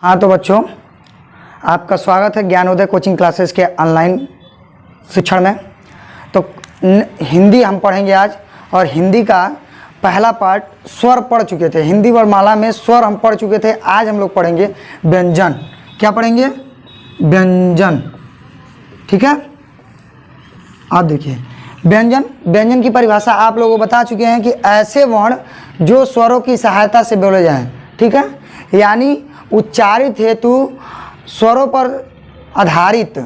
हाँ तो बच्चों, आपका स्वागत है ज्ञानोदय कोचिंग क्लासेस के ऑनलाइन शिक्षण में। तो हिंदी हम पढ़ेंगे आज, और हिंदी का पहला पार्ट स्वर पढ़ चुके थे। हिंदी वर्णमाला में स्वर हम पढ़ चुके थे। आज हम लोग पढ़ेंगे व्यंजन। क्या पढ़ेंगे? व्यंजन। ठीक है, आप देखिए व्यंजन की परिभाषा आप लोगों को बता चुके हैं कि ऐसे वर्ण जो स्वरों की सहायता से बोले जाएं। ठीक है, यानी उच्चारित हेतु स्वरों पर आधारित,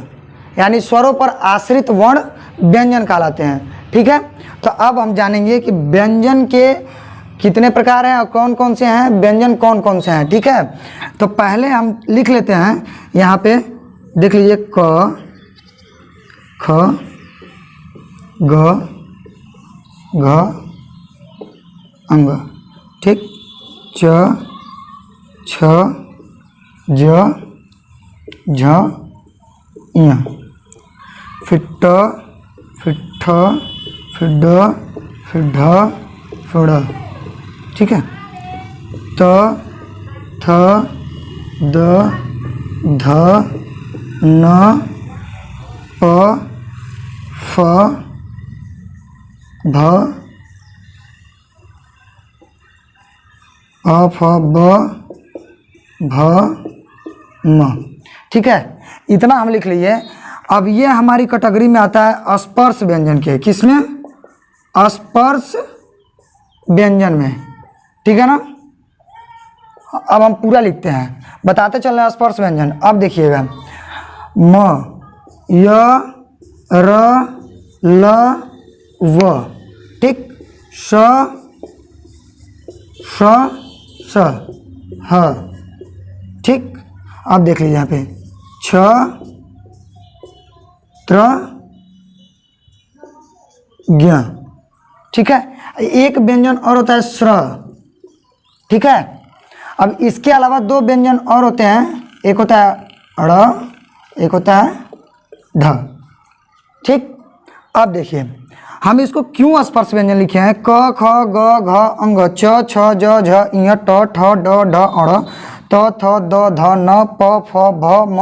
यानी स्वरों पर आश्रित वर्ण व्यंजन कहलाते हैं। ठीक है, तो अब हम जानेंगे कि व्यंजन के कितने प्रकार हैं और कौन कौन से हैं, व्यंजन कौन कौन से हैं। ठीक है, तो पहले हम लिख लेते हैं। यहाँ पे देख लीजिए, क, ख, ग, घ, अंग। ठीक, च, छ, ज, झ, ञ, फिर ट, फिर ठ, फिर ड, फिर ढ, फिर ढ़। ठीक है, त, थ, द, ध, न, प, फ, भ, अ, फ, ब, भ, म। ठीक है, इतना हम लिख लिए। अब ये हमारी कैटेगरी में आता है स्पर्श व्यंजन के। किसमें? स्पर्श व्यंजन में। ठीक है ना। अब हम पूरा लिखते हैं, बताते चल रहे हैं स्पर्श व्यंजन। अब देखिएगा, म, य, र, ल, व। ठीक, स, स, ह। ठीक, अब देख लीजिए यहाँ पे छ, त्र, ज्ञ। ठीक है, एक व्यंजन और होता है स्र। ठीक है, अब इसके अलावा दो व्यंजन और होते हैं, एक होता है ड़, एक होता है ढ। ठीक, अब देखिए हम इसको क्यों स्पर्श व्यंजन लिखे हैं। क, ख, ग, घ, अंग, च, छ, ज, झ, ञ, ट, ठ, ड, ढ, अण, त, थ, द, ध, न, प, फ, भ, म।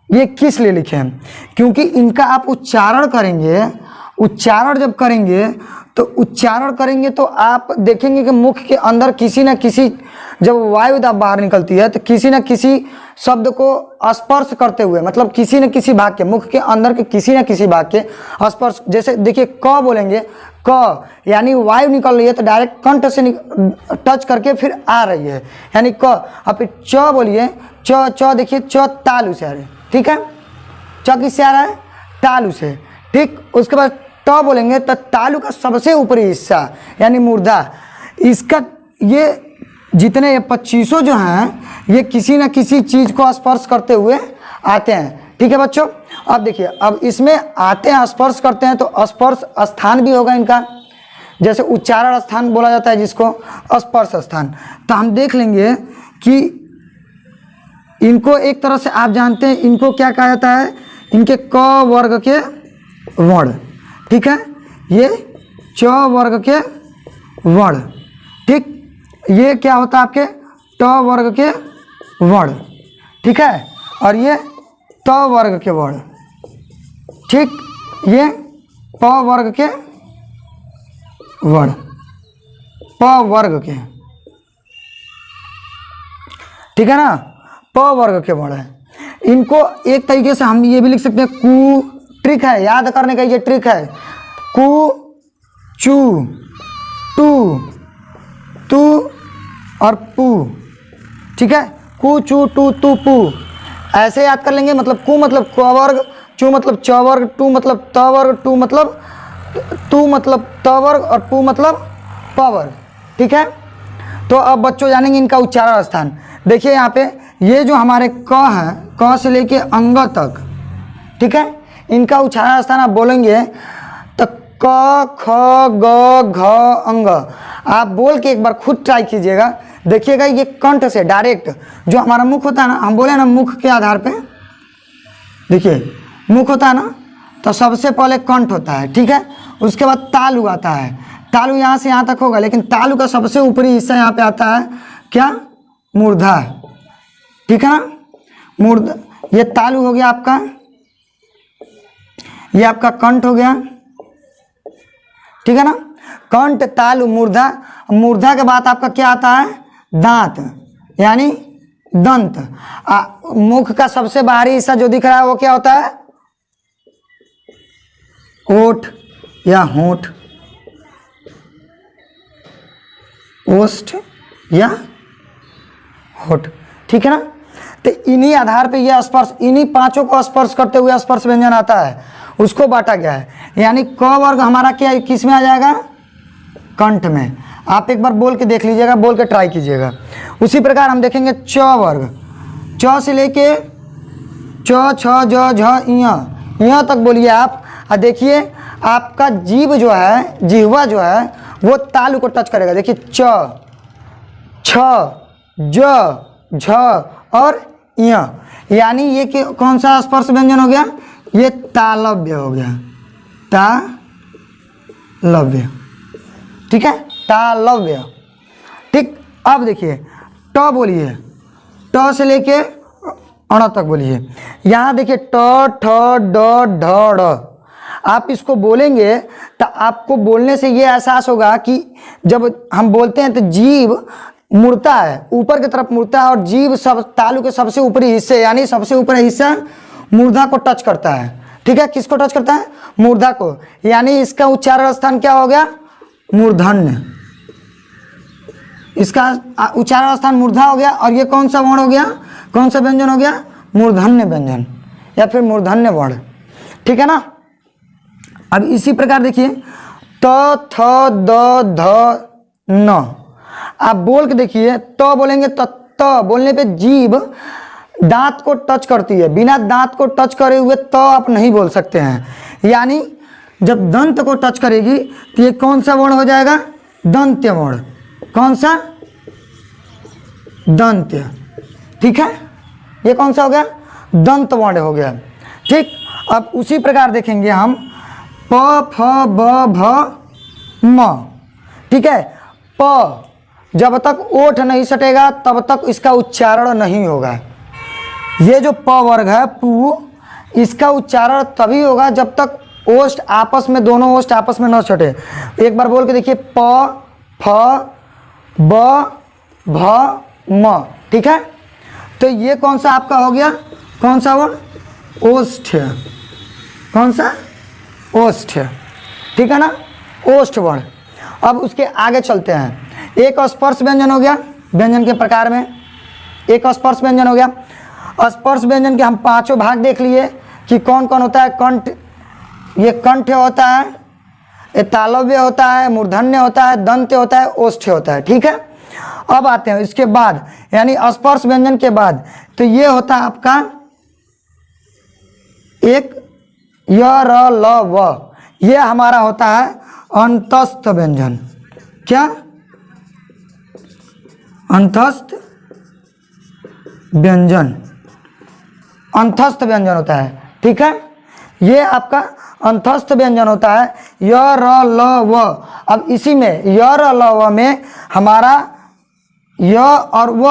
ये किस लिए लिखे हैं? क्योंकि इनका आप उच्चारण करेंगे। उच्चारण जब करेंगे तो आप देखेंगे कि मुख के अंदर किसी न किसी, जब वायु दाब बाहर निकलती है तो किसी न किसी शब्द को स्पर्श करते हुए, मतलब किसी न किसी भाग के, मुख के अंदर के किसी न किसी भाग के स्पर्श। जैसे देखिए, क बोलेंगे, क यानी वायु निकल रही है तो डायरेक्ट कंठ से टच करके फिर आ रही है, यानी क। अब फिर च बोलिए, च देखिए, च तालु से आ रही है। ठीक है, च किससे आ रहा है? तालु से। ठीक, उसके बाद ट बोलेंगे तो तालु का सबसे ऊपरी हिस्सा यानी मूर्धा। इसका ये जितने 25 जो हैं ये किसी न किसी चीज़ को स्पर्श करते हुए आते हैं। ठीक है बच्चों, अब देखिए, अब इसमें आते हैं, स्पर्श करते हैं, तो स्पर्श स्थान भी होगा इनका। जैसे उच्चारण स्थान बोला जाता है जिसको, स्पर्श स्थान। तो हम देख लेंगे कि इनको एक तरह से आप जानते हैं, इनको क्या कहा जाता है? इनके क वर्ग के वर्ण। ठीक है, ये च वर्ग के वर्ण। ठीक, ये क्या होता है आपके? ट वर्ग के वर्ण। ठीक है, और ये त वर्ग के वर्ण। ठीक, ये प वर्ग के वर्ण, प वर्ग के। ठीक है ना, प वर्ग के वर्ण है। इनको एक तरीके से हम ये भी लिख सकते हैं कु। ट्रिक है, याद करने का ये ट्रिक है। कु, चू, टू, तू और पू। ठीक है, कु, चू, टू, तू, पू, ऐसे याद कर लेंगे। मतलब कु मतलब क वर्ग, चू मतलब च वर्ग, टू मतलब त वर्ग, तू मतलब त वर्ग, और पू मतलब प वर्ग। ठीक है, तो अब बच्चों जानेंगे इनका उच्चारण स्थान। देखिए यहाँ पे ये जो हमारे क है, क से लेके अंग तक। ठीक है, इनका उच्चारण स्थान आप बोलेंगे तो क, ख, ग, घ, अंग। आप बोल के एक बार खुद ट्राई कीजिएगा, देखिएगा ये कंठ से डायरेक्ट, जो हमारा मुख होता है ना, हम बोले ना मुख के आधार पे, देखिए मुख होता है ना, तो सबसे पहले कंठ होता है। ठीक है, उसके बाद तालु आता है। तालु यहाँ से यहाँ तक होगा, लेकिन तालु का सबसे ऊपरी हिस्सा यहाँ पे आता है क्या? मूर्धा। ठीक है ना। मूर्धा, ये तालु हो गया आपका, ये आपका कंठ हो गया, ठीक है ना। कंठ, तालु, मूर्धा। मूर्धा के बाद आपका क्या आता है, दांत यानी दंत। मुख का सबसे बाहरी हिस्सा जो दिख रहा है वो क्या होता है, ओठ या होंठ, ओष्ठ या होठ, ठीक है ना। तो इन्हीं आधार पे ये स्पर्श, इन्हीं पांचों को स्पर्श करते हुए स्पर्श व्यंजन आता है, उसको बांटा गया है। यानी क वर्ग हमारा क्या, किस में आ जाएगा, कंठ में। आप एक बार बोल के देख लीजिएगा, बोल के ट्राई कीजिएगा। उसी प्रकार हम देखेंगे च वर्ग, च से लेके च, छ, ज, झ, यहाँ तक बोलिए आप। और देखिए आपका जीभ जो है, जिह्वा जो है वो तालु को टच करेगा। देखिए च, छ, ज, झ और य, यानी ये कौन सा स्पर्श व्यंजन हो गया, ये तालव्य हो गया, तालव्य, ठीक है, तालव्य। ठीक, अब देखिए ट बोलिए, ट से लेके अण तक बोलिए। यहाँ देखिए ट, ठ, ड, ढ, ड़। आप इसको बोलेंगे तो आपको बोलने से ये एहसास होगा कि जब हम बोलते हैं तो जीभ मुड़ता है, ऊपर की तरफ मुड़ता है, और जीभ सब तालु के सबसे ऊपरी हिस्से यानी सबसे ऊपरी हिस्सा मूर्धा को टच करता है। ठीक है, किसको टच करता है, मूर्धा को। यानी इसका उच्चारण स्थान क्या हो गया, मूर्धन्य। इसका उच्चारण स्थान मूर्धा हो गया। और ये कौन सा वर्ण हो गया, कौन सा व्यंजन हो गया, मूर्धन्य व्यंजन या फिर मूर्धन्य वर्ण। ठीक है ना। अब इसी प्रकार देखिए त, थ, द, ध, न। आप बोल के देखिए, त बोलेंगे तो त बोलने पे जीभ दांत को टच करती है, बिना दांत को टच करे हुए त आप नहीं बोल सकते हैं। यानी जब दंत को टच करेगी तो ये कौन सा वर्ण हो जाएगा, दंत्य वर्ण। कौन सा, दंत्य। ठीक है, ये कौन सा हो गया, दंत वर्ण हो गया। ठीक, अब उसी प्रकार देखेंगे हम प, फ, ब, भ, म। ठीक है, प जब तक ओठ नहीं सटेगा तब तक इसका उच्चारण नहीं होगा। ये जो प वर्ग है पू, इसका उच्चारण तभी होगा जब तक ओष्ठ आपस में, दोनों ओष्ठ आपस में न सटे। एक बार बोल के देखिए प, फ, ब, भ, म। ठीक है, तो ये कौन सा आपका हो गया, कौन सा वर्ण, ओष्ठ। कौन सा, ओष्ठ। ठीक है ना, ओष्ठ वर्ण। अब उसके आगे चलते हैं। एक स्पर्श व्यंजन हो गया, व्यंजन के प्रकार में एक स्पर्श व्यंजन हो गया। स्पर्श व्यंजन के हम पांचों भाग देख लिए कि कौन कौन होता है। कंठ, ये कंठ होता है, ये तालव्य होता है, मूर्धन्य होता है, दंत्य होता है, ओष्ठ होता है। ठीक है, अब आते हैं इसके बाद, यानी स्पर्श व्यंजन के बाद तो ये होता है आपका एक य, र, ल, व। ये हमारा होता है अंतस्थ व्यंजन। क्या, अंतस्थ व्यंजन, अंतस्थ व्यंजन होता है। ठीक है, ये आपका अंतस्थ व्यंजन होता है, य, र, ल, व। अब इसी में य, र, ल, व में हमारा य और व,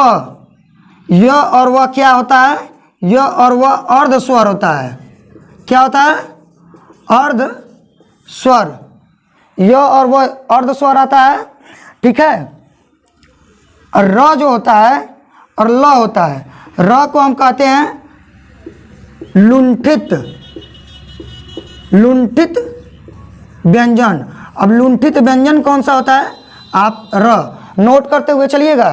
य और व क्या होता है, य और व अर्ध स्वर होता है। क्या होता है, अर्ध स्वर। य और व अर्ध स्वर आता है। ठीक है, और र जो होता है और ल होता है, र को हम कहते हैं लुंठित, लुंठित व्यंजन। अब लुंठित व्यंजन कौन सा होता है, आप र नोट करते हुए चलिएगा,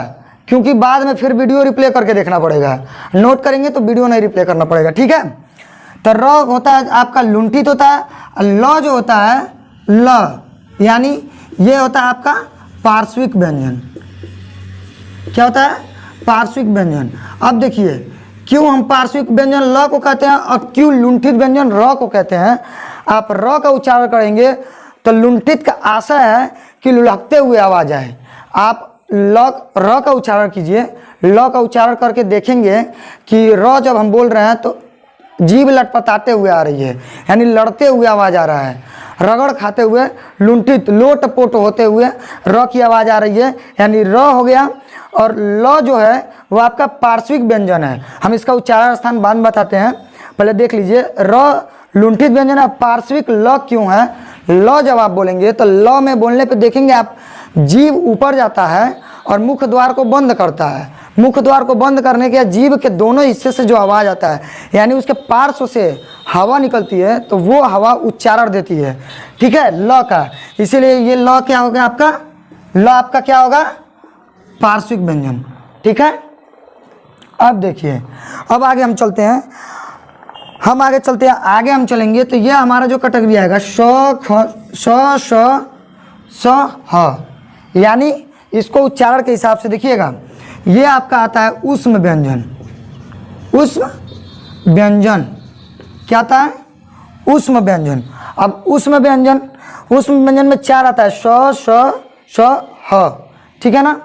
क्योंकि बाद में फिर वीडियो रिप्ले करके देखना पड़ेगा। नोट करेंगे तो वीडियो नहीं रिप्ले करना पड़ेगा। ठीक है, तो र होता है आपका लुंठित होता है, और ल जो होता है ल, यानी ये होता है आपका पार्श्विक व्यंजन। क्या होता है, पार्श्विक व्यंजन। अब देखिए क्यों हम पार्श्विक व्यंजन ल को कहते हैं और क्यों लुंठित व्यंजन र को कहते हैं। आप र का उच्चारण करेंगे तो लुंठित का आशय है कि लुढ़कते हुए आवाज आए। आप र का उच्चारण कीजिए, ल का उच्चारण करके देखेंगे कि र जब हम बोल रहे हैं तो जीभ लटपटाते हुए आ रही है, यानी लड़ते हुए आवाज आ रहा है। रगड़ खाते हुए, लुंठित, लोट पोट होते हुए र की आवाज आ रही है, यानी र हो गया। और ल जो है वो आपका पार्श्विक व्यंजन है। हम इसका उच्चारण स्थान बाद में बताते हैं, पहले देख लीजिए। र लुंठित व्यंजन है, पार्श्विक ल क्यों है? ल जब आप बोलेंगे तो ल में बोलने पे देखेंगे आप जीभ ऊपर जाता है और मुख द्वार को बंद करता है। मुख द्वार को बंद करने के जीभ के दोनों हिस्से से जो आवाज़ आता है, यानी उसके पार्श्व से हवा निकलती है, तो वो हवा उच्चारण देती है, ठीक है, ल का। इसीलिए ये ल क्या होगा आपका? ल आपका क्या होगा? पार्श्विक व्यंजन, ठीक है। अब देखिए, अब आगे हम चलते हैं, आगे हम चलेंगे तो ये हमारा जो कैटेगरी आएगा स ह, यानी इसको उच्चारण के हिसाब से देखिएगा, ये आपका आता है ऊष्म व्यंजन। ऊष्म व्यंजन क्या आता है? ऊष्म व्यंजन। अब ऊष्म व्यंजन में 4 आता है, स ह, ठीक है ना।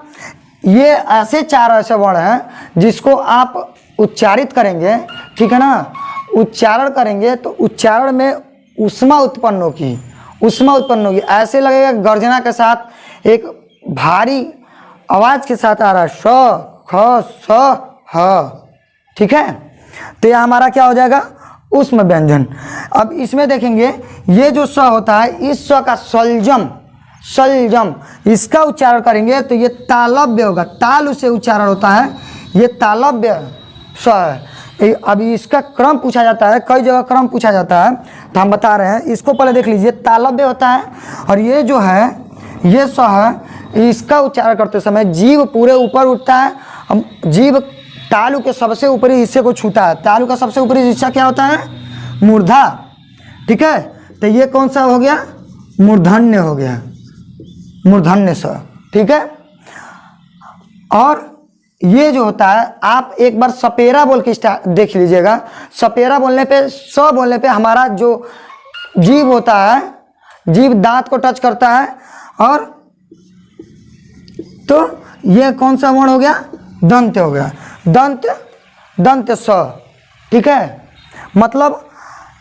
ये ऐसे 4 ऐसे वर्ण हैं जिसको आप उच्चारित करेंगे, ठीक है ना, उच्चारण करेंगे तो उच्चारण में ऊष्मा उत्पन्न होगी, ऐसे लगेगा गर्जना के साथ, एक भारी आवाज के साथ आ रहा है, श ख स ह, ठीक है। तो यह हमारा क्या हो जाएगा? ऊष्म व्यंजन। अब इसमें देखेंगे ये जो स होता है, इस स का सल्जम इसका उच्चारण करेंगे तो ये तालव्य होगा, ताल से उच्चारण होता है, ये तालव्य स है। अब इसका क्रम पूछा जाता है, कई जगह क्रम पूछा जाता है, तो हम बता रहे हैं। इसको पहले देख लीजिए, तालव्य होता है और ये जो है ये स है, इसका उच्चारण करते समय जीभ पूरे ऊपर उठता है, जीभ तालु के सबसे ऊपरी हिस्से को छूता है। तालु का सबसे ऊपरी हिस्सा क्या होता है? मूर्धा, ठीक है। तो ये कौन सा हो गया? मूर्धन्य हो गया, मूर्धन्य स, ठीक है। और ये जो होता है, आप एक बार सपेरा बोल के देख लीजिएगा। सपेरा बोलने पे, स बोलने पे हमारा जो जीभ होता है, जीभ दांत को टच करता है, और तो ये कौन सा वर्ण हो गया? दंत हो गया, दंत स, ठीक है। मतलब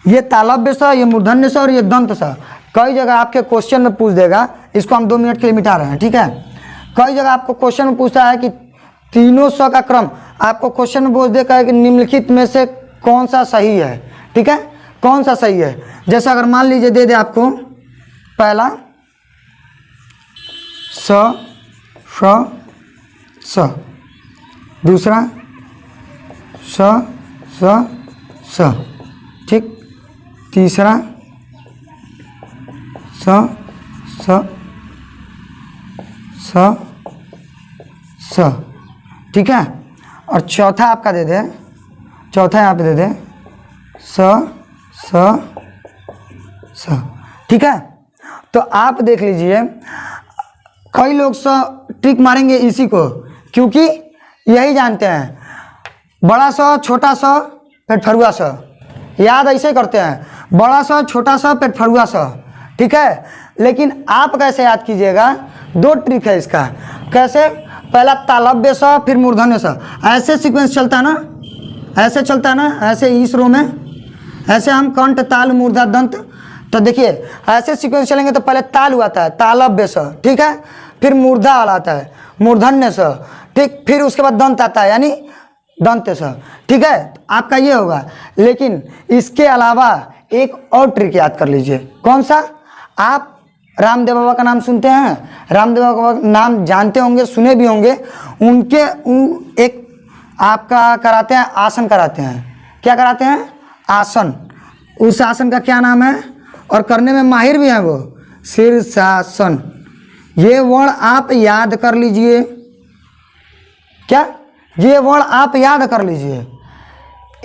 ये तालव्य स, ये मूर्धन्य स और ये दंत स। कई जगह आपके क्वेश्चन में पूछ देगा, इसको हम 2 मिनट के लिए मिटा रहे हैं, ठीक है। कई जगह आपको क्वेश्चन में पूछता है कि तीनों स का क्रम, आपको क्वेश्चन में पूछ देगा कि निम्नलिखित में से कौन सा सही है, ठीक है, कौन सा सही है। जैसे अगर मान लीजिए दे दे आपको पहला स, दूसरा स, ठीक, तीसरा स, ठीक है। और चौथा आपका दे दे, चौथा यहाँ पे दे दे स, ठीक है। तो आप देख लीजिए, कई लोग ट्रिक मारेंगे इसी को, क्योंकि यही जानते हैं, बड़ा स छोटा स पेट फरुआ स, याद ऐसे करते हैं, बड़ा स छोटा स पेट फरुआ स, ठीक है। लेकिन आप कैसे याद कीजिएगा? 2 ट्रिक है इसका। कैसे? पहला तालव्य स, फिर मूर्धन्य स, ऐसे सीक्वेंस चलता है ना, ऐसे चलता है ना, ऐसे इस रो में, ऐसे हम कंठ ताल मूर्धा दंत। तो देखिए ऐसे सीक्वेंस चलेंगे तो पहले ताल आता है, तालव्य स, ठीक है, फिर मूर्धा आता है, मूर्धन्य स, ठीक, फिर उसके बाद दंत आता है, यानी दंत स, ठीक है। आपका ये होगा। लेकिन इसके अलावा एक और ट्रिक याद कर लीजिए। कौन सा? आप रामदेव बाबा का नाम सुनते हैं, रामदेव बाबा का नाम जानते होंगे, सुने भी होंगे। उनके एक आपका कराते हैं, आसन कराते हैं। क्या कराते हैं? आसन। उस आसन का क्या नाम है? और करने में माहिर भी हैं वो, शीर्षासन। ये वर्ण आप याद कर लीजिए। क्या? ये वर्ण आप याद कर लीजिए।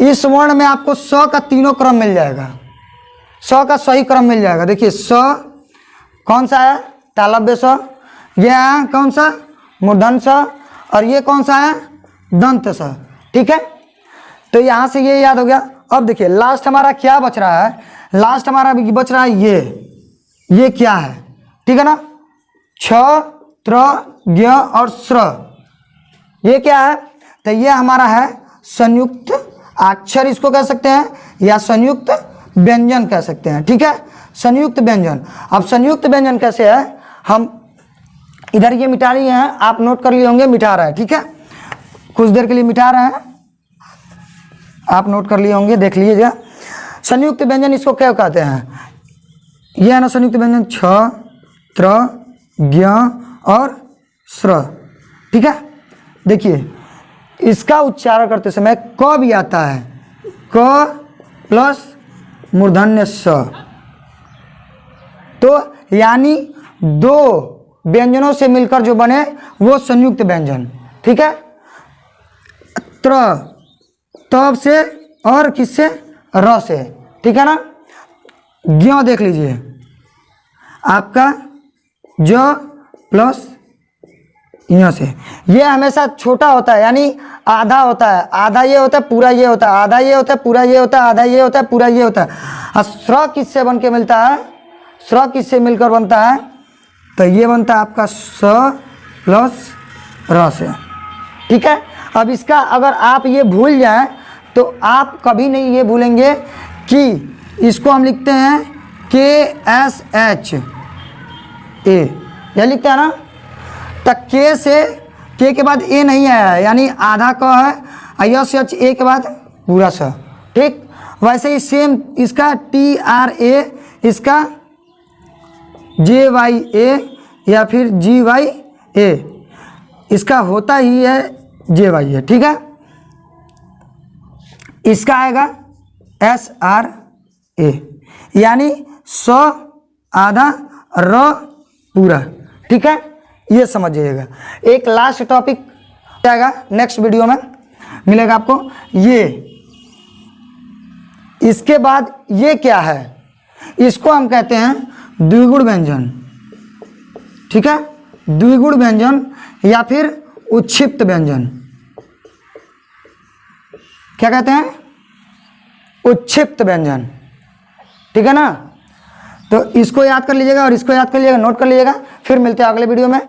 इस वर्ण में आपको स का तीनों क्रम मिल जाएगा, स का सही क्रम मिल जाएगा। देखिए स कौन सा है? तालव्य स। ये है कौन सा? मूर्धन्य स। और ये कौन सा है? दंत स, ठीक है। तो यहाँ से ये याद हो गया। अब देखिए लास्ट हमारा क्या बच रहा है? लास्ट हमारा बच रहा है ये क्या है? ठीक है ना, छ त्र ज्ञ और स्र, ये क्या है? तो ये हमारा है संयुक्त अक्षर, इसको कह सकते हैं, या संयुक्त व्यंजन कह सकते हैं, ठीक है, संयुक्त व्यंजन। अब संयुक्त व्यंजन कैसे है? हम इधर ये मिटा लिए हैं, आप नोट कर लिए होंगे, मिटा रहा है, ठीक है, कुछ देर के लिए मिटा रहे हैं, आप नोट कर लिए होंगे, देख लीजिएगा। संयुक्त व्यंजन इसको क्या कहते हैं, ये है ना संयुक्त व्यंजन, छ, त्र, ज्ञ और स्र, ठीक है। देखिए इसका उच्चारण करते समय क भी आता है, क प्लस मूर्धन्य स, तो यानी दो व्यंजनों से मिलकर जो बने वो संयुक्त व्यंजन, ठीक है। त्र तब से और किससे, र से, ठीक है ना। ज्ञ देख लीजिए आपका ज प्लस य से, ये हमेशा छोटा होता है यानी आधा होता है, आधा ये होता है पूरा ये होता है, आधा ये होता है पूरा ये होता है, आधा ये होता है पूरा ये होता है। और स्र किससे बन के मिलता है, स्र किससे मिलकर बनता है, तो ये बनता है आपका स प्लस र से, ठीक है। अब इसका अगर आप ये भूल जाएं तो आप कभी नहीं ये भूलेंगे कि इसको हम लिखते हैं KSH ए, यह लिखते हैं ना, तो के से के के बाद ए नहीं आया है यानी आधा क है, यश ए के बाद पूरा स, ठीक। वैसे ही सेम इसका TRA, इसका JYA या फिर GYA, इसका होता ही है JYA, ठीक है। इसका आएगा SRA यानी स आधा र पूरा, ठीक है, ये समझिएगा। एक लास्ट टॉपिक आएगा नेक्स्ट वीडियो में मिलेगा आपको, ये इसके बाद ये क्या है, इसको हम कहते हैं द्विगुण व्यंजन, ठीक है, द्विगुण व्यंजन या फिर उच्छिप्त व्यंजन, क्या कहते हैं, उच्छिप्त व्यंजन, ठीक है ना। तो इसको याद कर लीजिएगा और इसको याद कर लीजिएगा, नोट कर लीजिएगा, फिर मिलते हैं अगले वीडियो में।